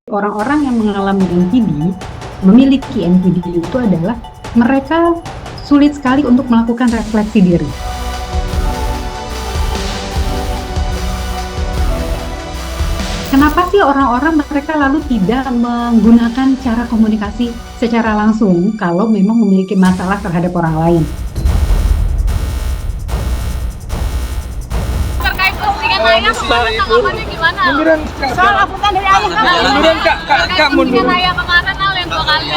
Orang-orang yang mengalami NPD, memiliki NPD itu adalah mereka sulit sekali untuk melakukan refleksi diri. Kenapa sih orang-orang mereka lalu tidak menggunakan cara komunikasi secara langsung kalau memang memiliki masalah terhadap orang lain? Terkait postingan ayah kemarin tanggapannya gimana? Munduran kak. Soal aputan dari ayah kan? Munduran kak Terkait mundur. postingan ayah kemarin Al yang 2 kali.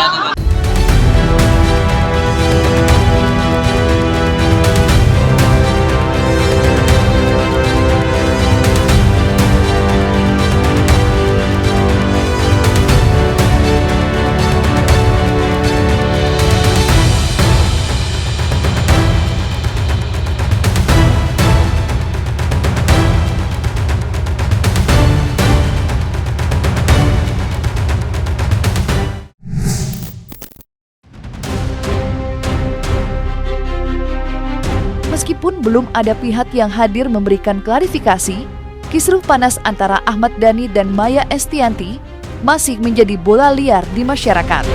Meskipun belum ada pihak yang hadir memberikan klarifikasi, kisruh panas antara Ahmad Dhani dan Maya Estianty masih menjadi bola liar di masyarakat.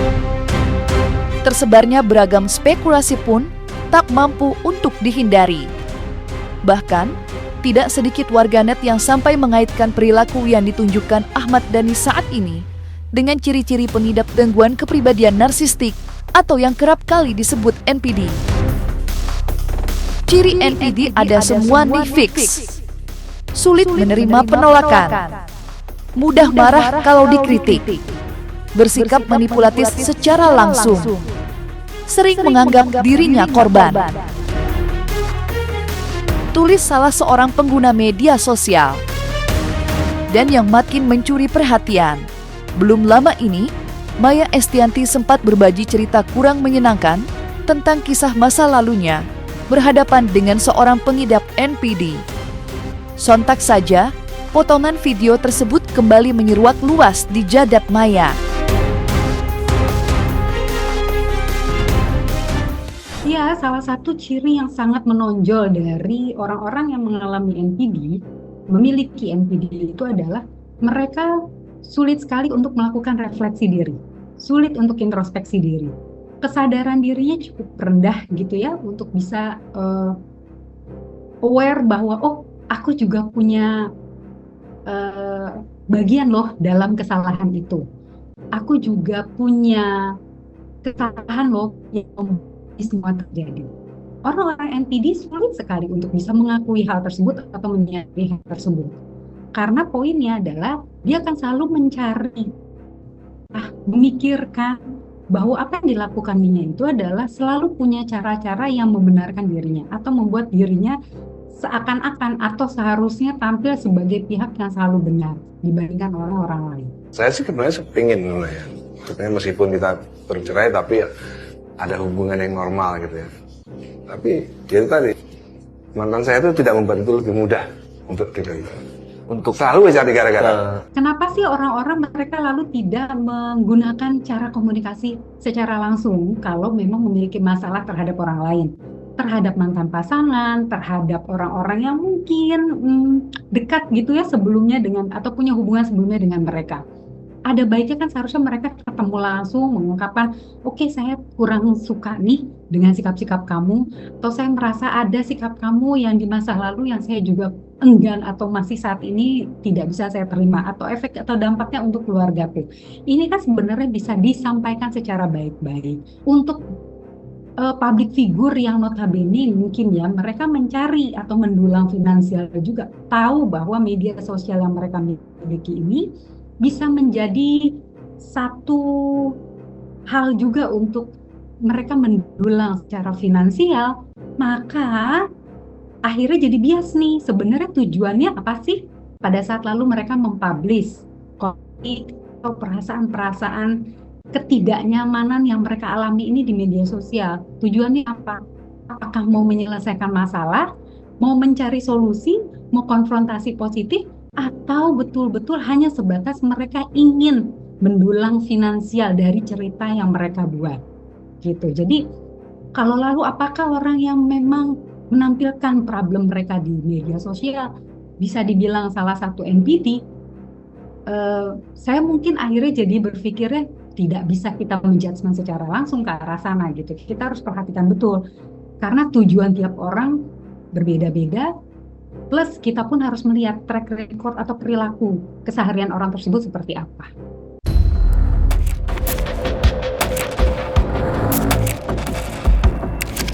Tersebarnya beragam spekulasi pun tak mampu untuk dihindari. Bahkan, tidak sedikit warganet yang sampai mengaitkan perilaku yang ditunjukkan Ahmad Dhani saat ini dengan ciri-ciri pengidap gangguan kepribadian narsistik atau yang kerap kali disebut NPD. Ciri NPD ada semua nih fix. Sulit menerima penolakan, mudah marah kalau dikritik, bersikap manipulatif secara langsung, sering menganggap dirinya korban. Tulis salah seorang pengguna media sosial. Dan yang makin mencuri perhatian, belum lama ini, Maya Estianty sempat berbagi cerita kurang menyenangkan tentang kisah masa lalunya berhadapan dengan seorang pengidap NPD. Sontak saja, potongan video tersebut kembali menyeruak luas di jagat maya. Ya, salah satu ciri yang sangat menonjol dari orang-orang yang mengalami NPD, memiliki NPD itu adalah mereka sulit sekali untuk melakukan refleksi diri, sulit untuk introspeksi diri. Kesadaran dirinya cukup rendah gitu ya untuk bisa aware bahwa oh aku juga punya bagian loh dalam kesalahan itu. Aku juga punya kesalahan loh yang semua terjadi. Orang-orang NPD sulit sekali untuk bisa mengakui hal tersebut atau menyadari hal tersebut. Karena poinnya adalah dia akan selalu mencari, memikirkan bahwa apa yang dilakukan dirinya itu adalah selalu punya cara-cara yang membenarkan dirinya atau membuat dirinya seakan-akan atau seharusnya tampil sebagai pihak yang selalu benar dibandingkan orang-orang lain. Saya sih sebenarnya pengen dulu ya, sebenarnya meskipun kita bercerai tapi ada hubungan yang normal gitu ya. Tapi dia tadi, mantan saya itu tidak membuat itu lebih mudah untuk selalu cari gara-gara. Kenapa sih orang-orang mereka lalu tidak menggunakan cara komunikasi secara langsung kalau memang memiliki masalah terhadap orang lain? Terhadap mantan pasangan, terhadap orang-orang yang mungkin dekat gitu ya sebelumnya dengan atau punya hubungan sebelumnya dengan mereka. Ada baiknya kan seharusnya mereka ketemu langsung mengungkapkan, oke, saya kurang suka nih dengan sikap-sikap kamu, atau saya merasa ada sikap kamu yang di masa lalu yang saya juga enggan atau masih saat ini tidak bisa saya terima, atau efek atau dampaknya untuk keluargaku. Ini kan sebenarnya bisa disampaikan secara baik-baik untuk public figure yang notabene mungkin ya mereka mencari atau mendulang finansial juga, tahu bahwa media sosial yang mereka miliki ini bisa menjadi satu hal juga untuk mereka mendulang secara finansial, maka akhirnya jadi bias nih. Sebenarnya tujuannya apa sih pada saat lalu mereka mempublish konflik atau perasaan-perasaan ketidaknyamanan yang mereka alami ini di media sosial? Tujuannya apa? Apakah mau menyelesaikan masalah, mau mencari solusi, mau konfrontasi positif, atau betul-betul hanya sebatas mereka ingin mendulang finansial dari cerita yang mereka buat gitu. Jadi kalau lalu apakah orang yang memang menampilkan problem mereka di media sosial bisa dibilang salah satu NPD? saya mungkin akhirnya jadi berpikirnya tidak bisa kita menjudgment secara langsung ke arah sana gitu. Kita harus perhatikan betul karena tujuan tiap orang berbeda-beda. Plus kita pun harus melihat track record atau perilaku keseharian orang tersebut seperti apa.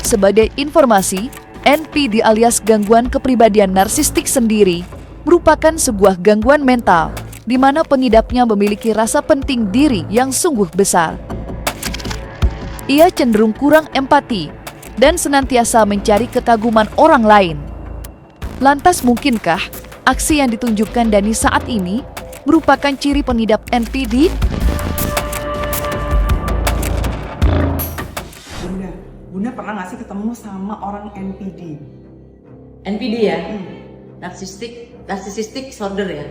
Sebagai informasi, NPD alias gangguan kepribadian narsistik sendiri merupakan sebuah gangguan mental di mana pengidapnya memiliki rasa penting diri yang sungguh besar. Ia cenderung kurang empati dan senantiasa mencari kekaguman orang lain. Lantas mungkinkah aksi yang ditunjukkan Dani saat ini merupakan ciri pengidap NPD? Bunda pernah nggak sih ketemu sama orang NPD? NPD ya? Narcissistic disorder ya?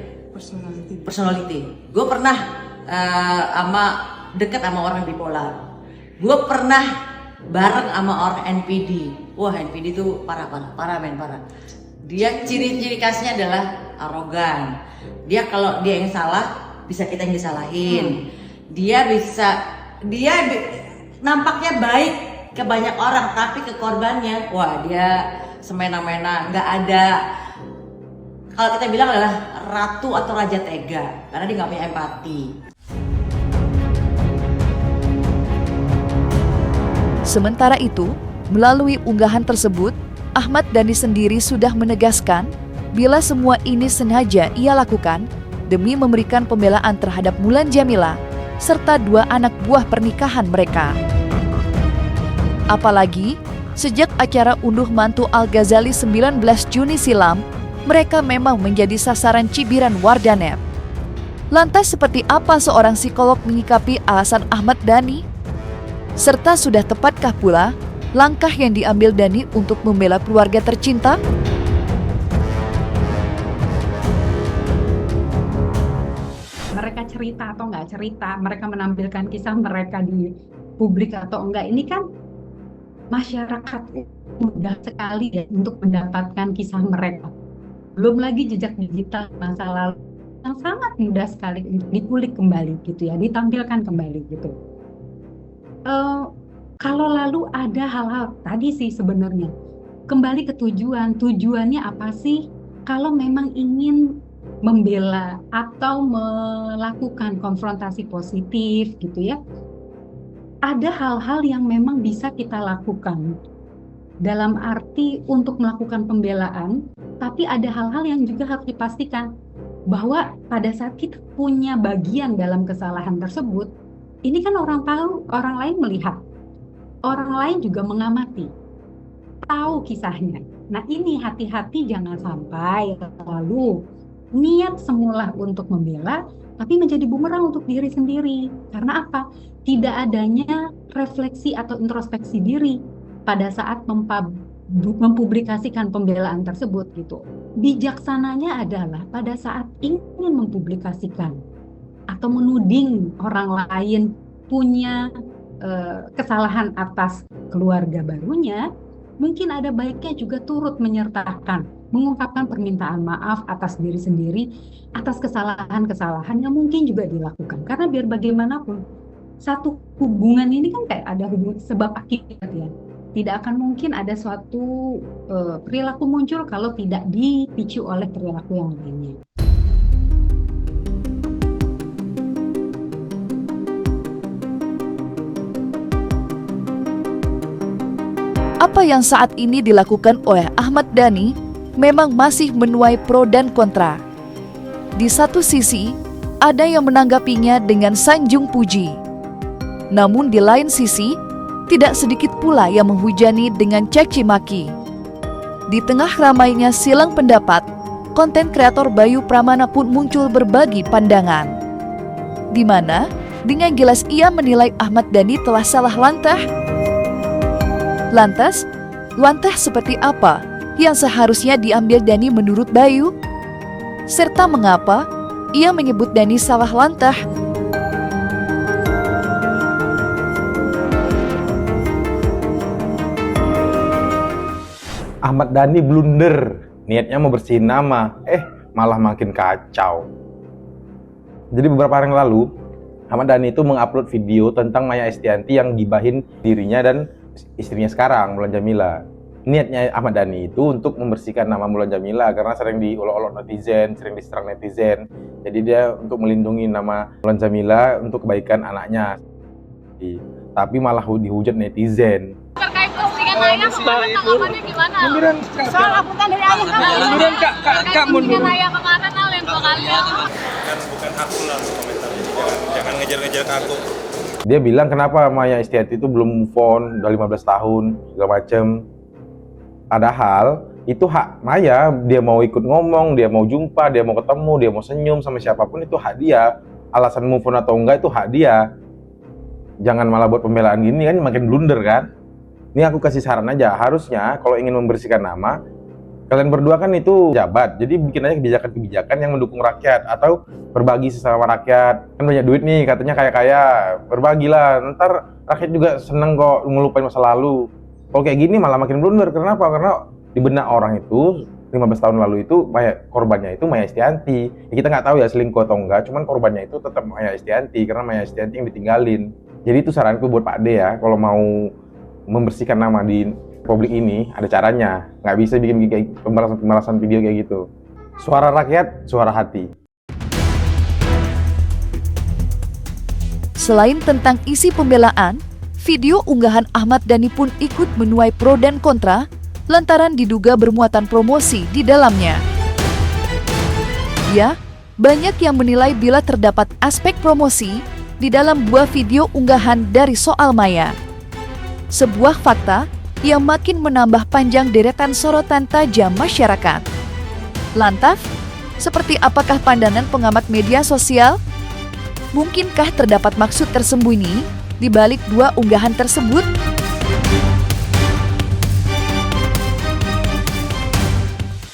Personality. Gue pernah dekat sama orang bipolar. Gue pernah bareng sama orang NPD. Wah, NPD itu parah. Dia ciri-ciri khasnya adalah arogan. Dia kalau dia yang salah, bisa kita yang disalahin. Dia nampaknya baik ke banyak orang, tapi ke korbannya, wah dia semena-mena, nggak ada. Kalau kita bilang adalah ratu atau raja tega, karena dia nggak punya empati. Sementara itu, melalui unggahan tersebut, Ahmad Dhani sendiri sudah menegaskan bila semua ini sengaja ia lakukan demi memberikan pembelaan terhadap Mulan Jameela serta 2 anak buah pernikahan mereka. Apalagi, sejak acara unduh mantu Al-Ghazali 19 Juni silam, mereka memang menjadi sasaran cibiran warganet. Lantas seperti apa seorang psikolog menyikapi alasan Ahmad Dhani? Serta sudah tepatkah pula langkah yang diambil Dhani untuk membela keluarga tercinta? Mereka cerita atau nggak cerita, mereka menampilkan kisah mereka di publik atau enggak, ini kan masyarakat mudah sekali ya untuk mendapatkan kisah mereka. Belum lagi jejak digital masa lalu yang sangat mudah sekali untuk dikulik kembali gitu ya, ditampilkan kembali gitu. Kalau lalu ada hal-hal tadi sih sebenarnya kembali ke tujuannya apa sih? Kalau memang ingin membela atau melakukan konfrontasi positif gitu ya, ada hal-hal yang memang bisa kita lakukan dalam arti untuk melakukan pembelaan, tapi ada hal-hal yang juga harus dipastikan bahwa pada saat kita punya bagian dalam kesalahan tersebut, ini kan orang tahu, orang lain melihat, orang lain juga mengamati, tahu kisahnya. Nah ini hati-hati jangan sampai lalu niat semula untuk membela, tapi menjadi bumerang untuk diri sendiri. Karena apa? Tidak adanya refleksi atau introspeksi diri pada saat mempublikasikan pembelaan tersebut gitu. Bijaksananya adalah pada saat ingin mempublikasikan atau menuding orang lain punya kesalahan atas keluarga barunya, mungkin ada baiknya juga turut menyertakan, mengungkapkan permintaan maaf atas diri sendiri, atas kesalahan-kesalahan yang mungkin juga dilakukan. Karena biar bagaimanapun, satu hubungan ini kan kayak ada hubungan sebab akibat ya. Tidak akan mungkin ada suatu perilaku muncul kalau tidak dipicu oleh perilaku yang lainnya. Apa yang saat ini dilakukan oleh Ahmad Dhani memang masih menuai pro dan kontra. Di satu sisi, ada yang menanggapinya dengan sanjung puji. Namun di lain sisi, tidak sedikit pula yang menghujani dengan caci maki. Di tengah ramainya silang pendapat, konten kreator Bayu Pramana pun muncul berbagi pandangan. Di mana, dengan jelas ia menilai Ahmad Dhani telah salah langkah. Lantas seperti apa yang seharusnya diambil Dhani menurut Bayu? Serta mengapa ia menyebut Dhani salah langkah? Ahmad Dhani blunder, niatnya mau bersihin nama, malah makin kacau. Jadi beberapa hari yang lalu, Ahmad Dhani itu mengupload video tentang Maya Estianty yang gibahin dirinya dan istrinya sekarang, Mulan Jamila. Niatnya Ahmad Dhani itu untuk membersihkan nama Mulan Jamila karena sering diolok-olok netizen, sering diserang netizen. Jadi dia untuk melindungi nama Mulan Jamila untuk kebaikan anaknya. Tapi malah dihujat netizen. Terkait postingan ayah kemarin tanggapannya gimana? Soal aputan dari ayah Munduran kak mundur. Postingan ayah kemarin Al yang 2 kali. Bukan aku lah komentar. Jangan ngejar-ngejar ke aku. Dia bilang kenapa Maya Estianty itu belum move on, udah 15 tahun, segala macem. Padahal itu hak Maya, dia mau ikut ngomong, dia mau jumpa, dia mau ketemu, dia mau senyum sama siapapun itu hak dia. Alasan move on atau enggak itu hak dia. Jangan malah buat pembelaan gini kan makin blunder kan. Ini aku kasih saran aja, harusnya kalau ingin membersihkan nama, kalian berdua kan itu jabat, jadi bikin aja kebijakan-kebijakan yang mendukung rakyat atau berbagi sesama rakyat. Kan banyak duit nih, katanya kaya-kaya, berbagilah. Ntar rakyat juga seneng kok ngelupain masa lalu. Kalau kayak gini malah makin blunder. Kenapa? Karena di benak orang itu 15 tahun lalu itu korbannya itu Maya Estianty. Ya, kita nggak tahu ya selingkuh atau enggak, cuman korbannya itu tetap Maya Estianty karena Maya Estianty yang ditinggalin. Jadi itu saranku buat Pak D ya, kalau mau membersihkan nama di publik ini ada caranya, nggak bisa bikin kayak pemerasan video kayak gitu. Suara rakyat, suara hati. Selain tentang isi pembelaan, video unggahan Ahmad Dhani pun ikut menuai pro dan kontra lantaran diduga bermuatan promosi di dalamnya. Ya, banyak yang menilai bila terdapat aspek promosi di dalam buah video unggahan dari soal Maya. Sebuah fakta yang makin menambah panjang deretan sorotan tajam masyarakat. Lantas, seperti apakah pandangan pengamat media sosial? Mungkinkah terdapat maksud tersembunyi di balik dua unggahan tersebut?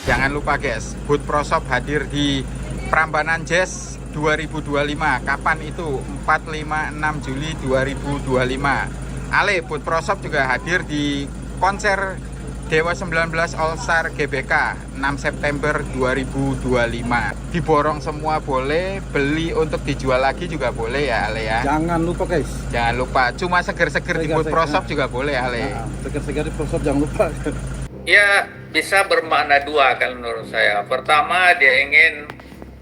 Jangan lupa guys, Booth Pro Shop hadir di Prambanan Jazz 2025. Kapan itu? 4-5-6 Juli 2025. Ale, Booth Pro Shop juga hadir di konser Dewa 19 All Star GBK 6 September 2025. Diborong semua boleh, beli untuk dijual lagi juga boleh ya Ale ya. Jangan lupa guys. Jangan lupa, cuma seger-seger di Booth Pro Shop juga boleh Ale. Seger-seger di Pro Shop jangan lupa. Ya, bisa bermakna dua kalau menurut saya. Pertama, dia ingin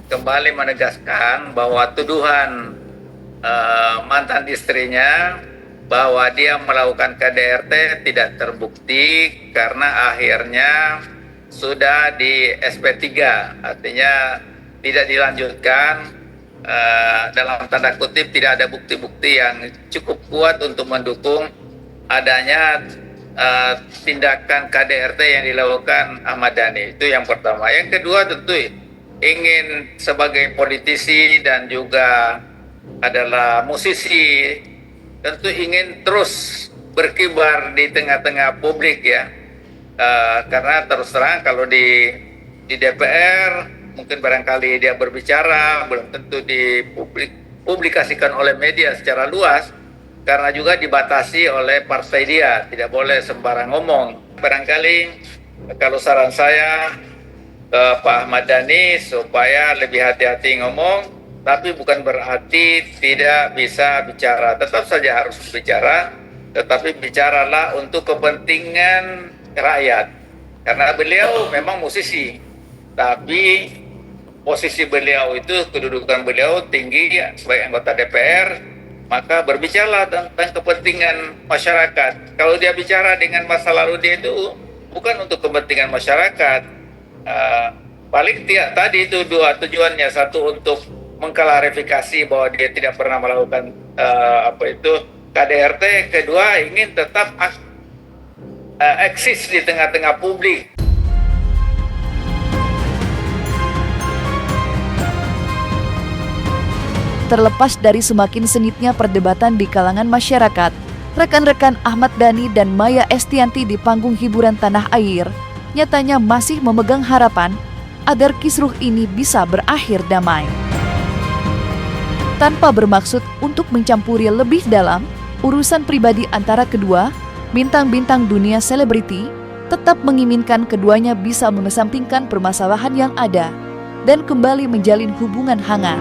kembali menegaskan bahwa tuduhan mantan istrinya bahwa dia melakukan KDRT tidak terbukti karena akhirnya sudah di SP3, artinya tidak dilanjutkan, dalam tanda kutip tidak ada bukti-bukti yang cukup kuat untuk mendukung adanya tindakan KDRT yang dilakukan Ahmad Dhani. Itu yang pertama. Yang kedua tentu ingin sebagai politisi dan juga adalah musisi tentu ingin terus berkibar di tengah-tengah publik ya, karena terus terang kalau di DPR mungkin barangkali dia berbicara belum tentu dipublikasikan oleh media secara luas karena juga dibatasi oleh partai dia, tidak boleh sembarang ngomong. Barangkali kalau saran saya ke Pak Ahmad Dhani supaya lebih hati-hati ngomong, tapi bukan berarti tidak bisa bicara. Tetap saja harus bicara, tetapi bicaralah untuk kepentingan rakyat. Karena beliau memang musisi, tapi posisi beliau itu, kedudukan beliau tinggi sebagai anggota DPR, maka berbicara tentang kepentingan masyarakat. Kalau dia bicara dengan masa lalu dia itu bukan untuk kepentingan masyarakat. Paling tadi itu dua tujuannya, satu untuk mengklarifikasi bahwa dia tidak pernah melakukan KDRT, kedua ingin tetap eksis di tengah-tengah publik. Terlepas dari semakin sengitnya perdebatan di kalangan masyarakat, rekan-rekan Ahmad Dhani dan Maya Estianty di panggung hiburan tanah air nyatanya masih memegang harapan agar kisruh ini bisa berakhir damai. Tanpa bermaksud untuk mencampuri lebih dalam urusan pribadi antara kedua, bintang-bintang dunia selebriti tetap menginginkan keduanya bisa mengesampingkan permasalahan yang ada dan kembali menjalin hubungan hangat.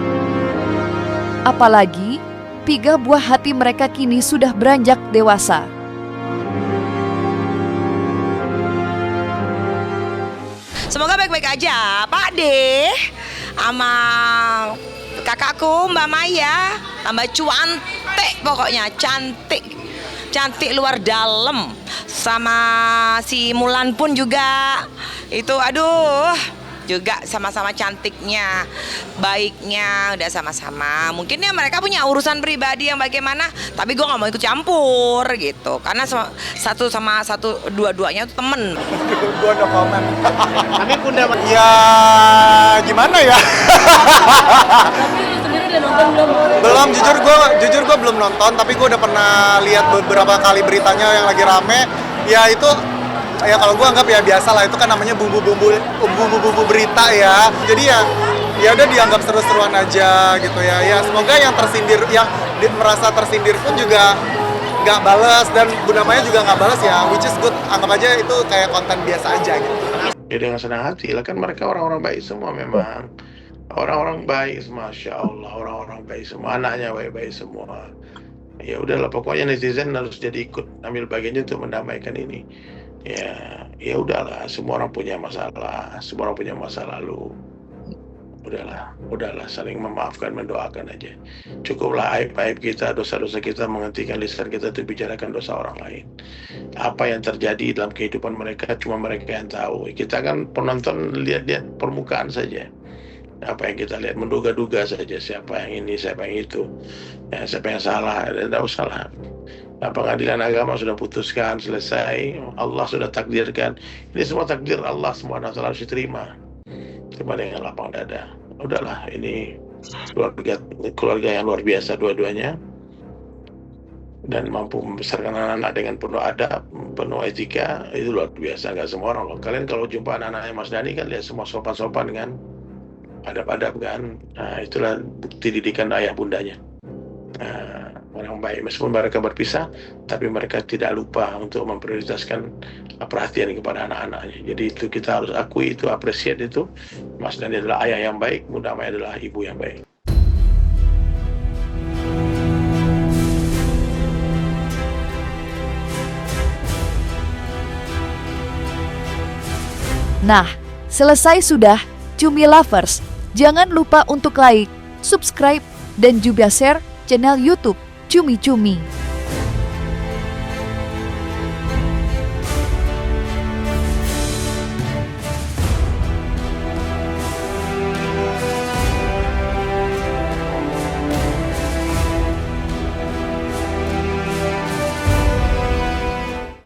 Apalagi, 3 buah hati mereka kini sudah beranjak dewasa. Semoga baik-baik aja, Pak D. Sama kakakku Mbak Maya, tambah cantik pokoknya, cantik luar dalam. Sama si Mulan pun juga, itu aduh, juga sama-sama cantiknya, baiknya, udah sama-sama. Mungkin ya mereka punya urusan pribadi yang bagaimana, tapi gue nggak mau ikut campur gitu, karena dua-duanya itu temen. Gue udah komen. Kami Bunda ya gimana ya? Belum, jujur gue belum nonton, tapi gue udah pernah lihat beberapa kali beritanya yang lagi rame. Ya itu, ya kalau gue anggap ya biasa lah, itu kan namanya bumbu-bumbu berita ya. Jadi ya udah dianggap seru-seruan aja gitu ya. Ya semoga yang tersindir, yang merasa tersindir pun juga nggak balas, dan Bunda Maya juga nggak balas ya, which is good. Anggap aja itu kayak konten biasa aja gitu. Ya dengan senang hati lah, kan mereka orang-orang baik semua memang. Orang-orang baik, Masya Allah, orang-orang baik semua, anaknya baik-baik semua. Ya udahlah, pokoknya netizen harus jadi ikut ambil bagiannya untuk mendamaikan ini. Ya udahlah, semua orang punya masalah, semua orang punya masa lalu. Udahlah, saling memaafkan, mendoakan aja. Cukuplah aib-aib kita, dosa-dosa kita, menghentikan lisan kita untuk bicarakan dosa orang lain. Apa yang terjadi dalam kehidupan mereka, cuma mereka yang tahu. Kita kan penonton lihat-lihat permukaan saja. Apa yang kita lihat, menduga-duga saja siapa yang ini, siapa yang itu, ya, siapa yang salah, tidak usah lah. Pengadilan agama sudah putuskan, selesai, Allah sudah takdirkan. Ini semua takdir Allah, semua harus diterima. Terima dengan lapang dada. Udahlah, ini keluarga yang luar biasa dua-duanya, dan mampu membesarkan anak-anak dengan penuh adab, penuh etika, itu luar biasa. Nggak semua orang loh. Kalian kalau jumpa anak-anaknya Mas Dhani kan lihat semua sopan-sopan dengan adab-adab kan. Nah, itulah bukti didikan ayah bundanya. Orang baik, meskipun mereka berpisah, tapi mereka tidak lupa untuk memprioritaskan perhatian kepada anak-anaknya. Jadi itu kita harus akui, itu appreciate itu. Mas Dhani adalah ayah yang baik, Bunda Maya adalah ibu yang baik. Nah, selesai sudah Cumi Lovers. Jangan lupa untuk like, subscribe, dan juga share channel YouTube Cumi Cumi.